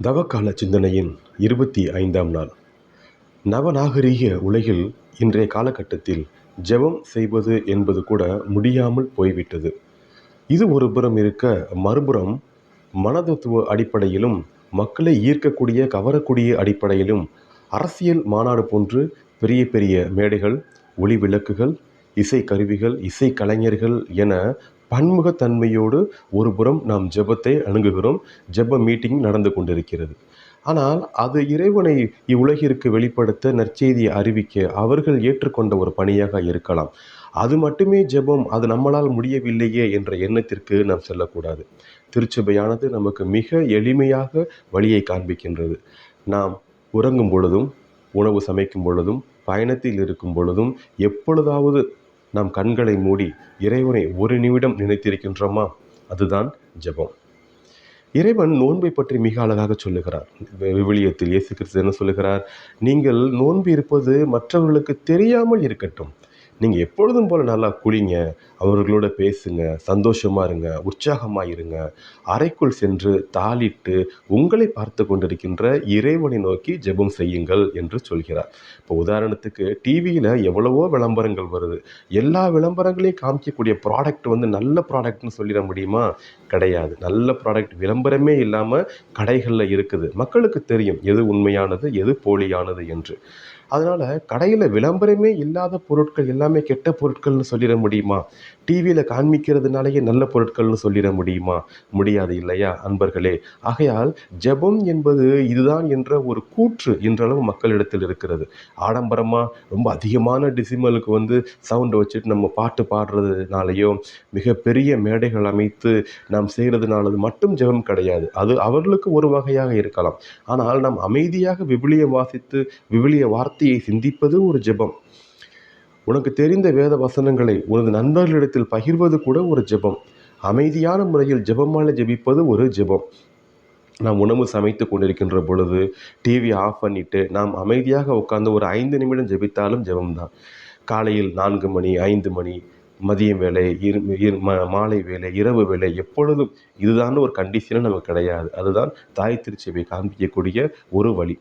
தவக்கால சிந்தனையின் 25ஆம் நாள். நவநாகரீக உலகில் இன்றைய காலகட்டத்தில் ஜெபம் செய்வது என்பது கூட முடியாமல் போய்விட்டது. இது ஒரு புறம் இருக்க, மறுபுறம் மனதத்துவ அடிப்படையிலும் மக்களை ஈர்க்கக்கூடிய கவரக்கூடிய அடிப்படையிலும் அரசியல் மாநாடு போன்று பெரிய பெரிய மேடைகள், ஒளி விளக்குகள், இசை கருவிகள், இசை கலைஞர்கள் என பன்முகத்தன்மையோடு ஒரு புறம் நாம் ஜெபத்தை அணுகுகிறோம். ஜெப மீட்டிங் நடந்து கொண்டிருக்கிறது. ஆனால் அது இறைவனை இவ்வுலகிற்கு வெளிப்படுத்த, நற்செய்தியை அறிவிக்க அவர்கள் ஏற்றுக்கொண்ட ஒரு பணியாக இருக்கலாம். அது மட்டுமே ஜெபம், அது நம்மளால் முடியவில்லையே என்ற எண்ணத்திற்கு நாம் செல்லக்கூடாது. திருச்சபையானது நமக்கு மிக எளிமையாக வழியை காண்பிக்கின்றது. நாம் உறங்கும் பொழுதும், உணவு சமைக்கும் பொழுதும், பயணத்தில் இருக்கும் பொழுதும், எப்பொழுதாவது நாம் கண்களை மூடி இறைவனை ஒரு நிமிடம் நினைத்திருக்கின்றோமா? அதுதான் ஜெபம். இறைவன் நோன்பை பற்றி மிக அழகாக சொல்லுகிறார். விவிலியத்தில் இயேசு கிறிஸ்து என்ன சொல்லுகிறார்? நீங்கள் நோன்பு இருப்பது மற்றவர்களுக்கு தெரியாமல் இருக்கட்டும். நீங்கள் எப்பொழுதும் போல் நல்லா குளிங்க, அவர்களோட பேசுங்க, சந்தோஷமாக இருங்க, உற்சாகமாக இருங்க. அறைக்குள் சென்று தாளிட்டு உங்களை பார்த்து கொண்டிருக்கின்ற இறைவனை நோக்கி ஜெபம் செய்யுங்கள் என்று சொல்கிறார். இப்போ உதாரணத்துக்கு டிவியில் எவ்வளவோ விளம்பரங்கள் வருது. எல்லா விளம்பரங்களையும் காமிக்கக்கூடிய ப்ராடக்ட் நல்ல ப்ராடக்ட்னு சொல்லிட முடியுமா? கிடையாது. நல்ல ப்ராடக்ட் விளம்பரமே இல்லாமல் கடைகளில் இருக்குது. மக்களுக்கு தெரியும் எது உண்மையானது, எது போலியானது என்று. அதனால் கடையில் விளம்பரமே இல்லாத பொருட்கள் எல்லாமே கெட்ட பொருட்கள்னு சொல்லிட முடியுமா? டிவியில் காண்பிக்கிறதுனாலேயே நல்ல பொருட்கள்னு சொல்லிட முடியுமா? முடியாது இல்லையா அன்பர்களே? ஆகையால் ஜெபம் என்பது இதுதான் என்ற ஒரு கூற்று இன்றளவு மக்களிடத்தில் இருக்கிறது. ஆடம்பரமாக ரொம்ப அதிகமான டிசிமலுக்கு சவுண்டை வச்சுட்டு நம்ம பாட்டு பாடுறதுனாலையோ, மிகப்பெரிய மேடைகள் அமைத்து நாம் செய்கிறதுனால மட்டும் ஜெபம் கிடையாது. அது அவர்களுக்கு ஒரு வகையாக இருக்கலாம். ஆனால் நாம் அமைதியாக விவிலியம் வாசித்து விவிலிய வார்த்தையை சிந்திப்பது ஒரு ஜெபம். உனக்கு தெரிந்த வேத வசனங்களை உனது நண்பர்களிடத்தில் பகிர்வது கூட ஒரு ஜெபம். அமைதியான முறையில் ஜெபமாலை ஜெபிப்பது ஒரு ஜெபம். நாம் உணவு சமைத்து கொண்டிருக்கின்ற பொழுது டிவி ஆஃப் பண்ணிவிட்டு நாம் அமைதியாக உட்கார்ந்து ஒரு 5 நிமிடம் ஜெபித்தாலும் ஜெபம்தான். காலையில் 4 மணி, 5 மணி, மதியம் வேலை, மாலை வேலை, இரவு வேலை, எப்பொழுதும் இதுதான் ஒரு கண்டிஷனும் நமக்கு கிடையாது. அதுதான் தாய் திருச்சபை காண்பிக்கக்கூடிய ஒரு வழி.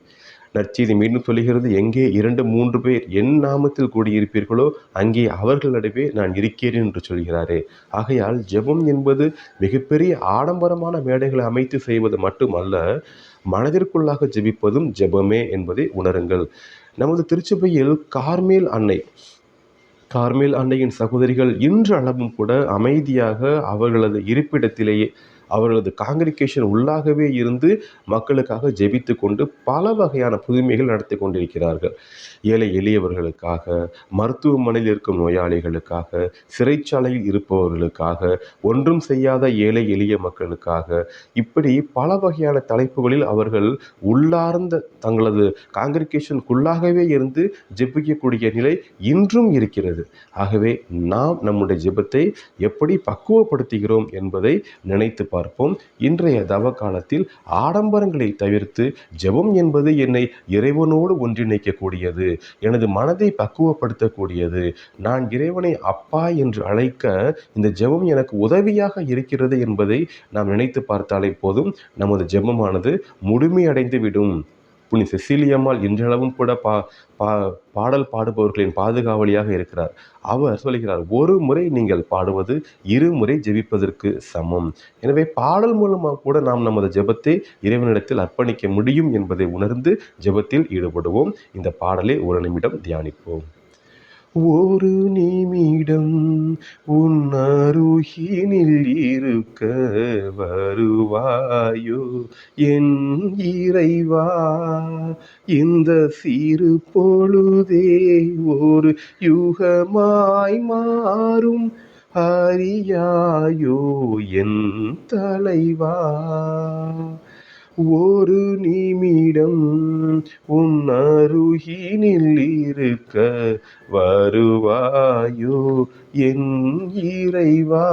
நற்செய்தி மீண்டும் சொல்லுகிறது, எங்கே 2, 3 பேர் என் நாமத்தில் கூடியிருப்பீர்களோ அங்கே அவர்கள் நடுவே நான் இருக்கிறேன் என்று சொல்கிறாரே. ஆகையால் ஜெபம் என்பது மிகப்பெரிய ஆடம்பரமான மேடைகளை அமைத்து செய்வது மட்டுமல்ல, மனதிற்குள்ளாக ஜெபிப்பதும் ஜெபமே என்பதை உணருங்கள். நமது திருச்சபையில் கார்மேல் அன்னையின் சகோதரிகள் இன்று அளவும் கூட அமைதியாக அவர்களது இருப்பிடத்திலேயே அவர்களது காங்கிரிகேஷன் உள்ளாகவே இருந்து மக்களுக்காக ஜெபித்து கொண்டு பல வகையான புதுமைகள் நடத்தி கொண்டிருக்கிறார்கள். ஏழை எளியவர்களுக்காக, மருத்துவமனையில் இருக்கும் நோயாளிகளுக்காக, சிறைச்சாலையில் இருப்பவர்களுக்காக, ஒன்றும் செய்யாத ஏழை எளிய மக்களுக்காக, இப்படி பல வகையான தலைப்புகளில் அவர்கள் உள்ளார்ந்த தங்களது காங்கிரிகேஷனுக்குள்ளாகவே இருந்து ஜெபிக்கக்கூடிய நிலை இன்றும் இருக்கிறது. ஆகவே நாம் நம்முடைய ஜெபத்தை எப்படி பக்குவப்படுத்துகிறோம் என்பதை நினைத்து பார்ப்போம். இன்றைய தவ காலத்தில் ஆடம்பரங்களை தவிர்த்து ஜெபம் என்பது என்னை இறைவனோடு ஒன்றிணைக்கக்கூடியது, எனது மனதை பக்குவப்படுத்தக்கூடியது, நான் இறைவனை அப்பா என்று அழைக்க இந்த ஜெபம் எனக்கு உதவியாக இருக்கிறது என்பதை நாம் நினைத்து பார்த்தாலே போதும், நமது ஜெபமானது முழுமையடைந்து விடும். புனித செசிலியம்மாள் இன்றளவும் கூட பாடல் பாடுபவர்களின் பாதுகாவலியாக இருக்கிறார். அவர் சொல்கிறார், ஒரு முறை நீங்கள் பாடுவது 2 முறை ஜெபிப்பதற்கு சமம். எனவே பாடல் மூலமாக கூட நாம் நமது ஜெபத்தை இறைவனிடத்தில் அர்ப்பணிக்க முடியும் என்பதை உணர்ந்து ஜெபத்தில் ஈடுபடுவோம். இந்த பாடலை ஒரு நிமிடம் தியானிப்போம். ஒரு நிமிடம் உன் அருகினில் இருக்க வருவாயோ என் இறைவா, இந்த சிறு பொழுதே ஒரு யுகமாய் மாறும் அறியாயோ என் தலைவா. ஒரு நிமிடம் உன் அருகினில் இருக்க வருவாயோ என் இறைவா.